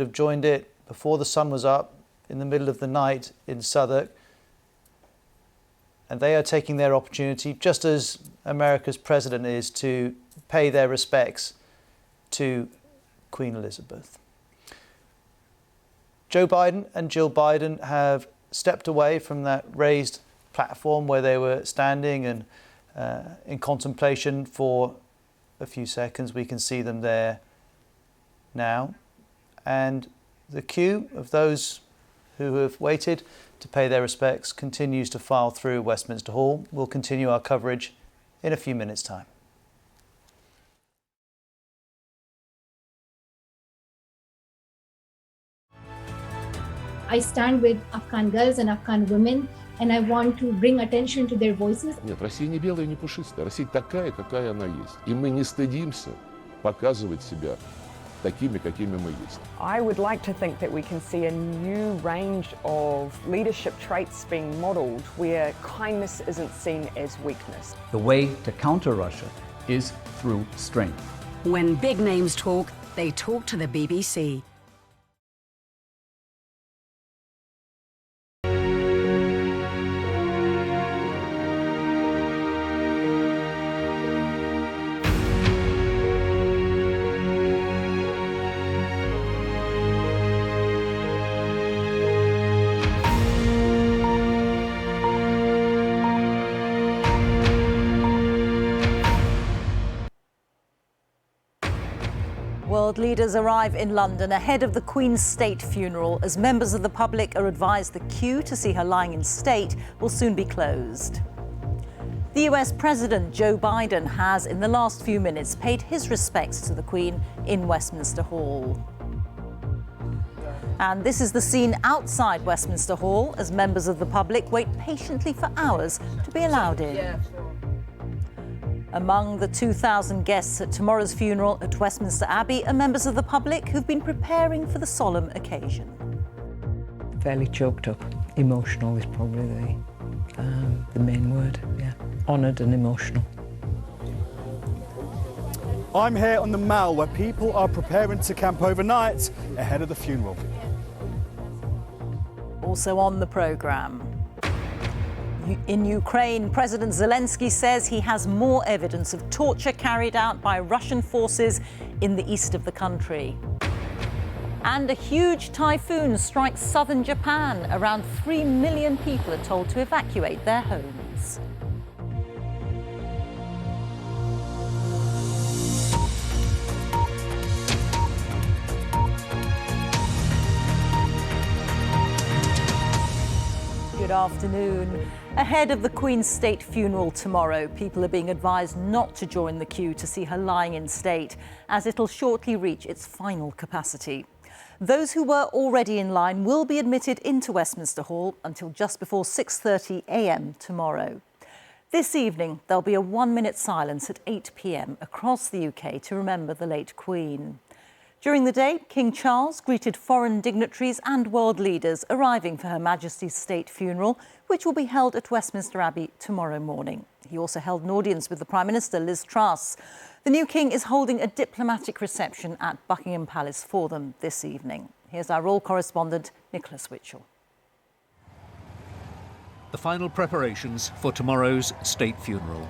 have joined it before the sun was up in the middle of the night in Southwark. And they are taking their opportunity, just as America's president is, to pay their respects to Queen Elizabeth. Joe Biden and Jill Biden have stepped away from that raised platform where they were standing and in contemplation for a few seconds. We can see them there now. And the queue of those who have waited to pay their respects continues to file through Westminster Hall. We'll continue our coverage in a few minutes' time. I stand with Afghan girls and Afghan women, and I want to bring attention to their voices. Нет, Россия не белая, не пушистая. Россия такая, какая она есть. И мы не стыдимся показывать себя такими, какими мы есть. I would like to think that we can see a new range of leadership traits being modelled where kindness isn't seen as weakness. The way to counter Russia is through strength. When big names talk, they talk to the BBC. World leaders arrive in London ahead of the Queen's state funeral as members of the public are advised the queue to see her lying in state will soon be closed. The US President Joe Biden has, in the last few minutes, paid his respects to the Queen in Westminster Hall. And this is the scene outside Westminster Hall as members of the public wait patiently for hours to be allowed in. Among the 2,000 guests at tomorrow's funeral at Westminster Abbey are members of the public who've been preparing for the solemn occasion. Fairly choked up. Emotional is probably the main word, yeah. Honoured and emotional. I'm here on the Mall where people are preparing to camp overnight ahead of the funeral. Also on the programme. In Ukraine, President Zelensky says he has more evidence of torture carried out by Russian forces in the east of the country. And a huge typhoon strikes southern Japan. Around 3 million people are told to evacuate their homes. Good afternoon. Ahead of the Queen's state funeral tomorrow, people are being advised not to join the queue to see her lying in state, as it'll shortly reach its final capacity. Those who were already in line will be admitted into Westminster Hall until just before 6:30 a.m. tomorrow. This evening, there'll be a 1-minute silence at 8 p.m. across the UK to remember the late Queen. During the day, King Charles greeted foreign dignitaries and world leaders arriving for Her Majesty's state funeral, which will be held at Westminster Abbey tomorrow morning. He also held an audience with the Prime Minister, Liz Truss. The new King is holding a diplomatic reception at Buckingham Palace for them this evening. Here's our royal correspondent, Nicholas Witchell. The final preparations for tomorrow's state funeral.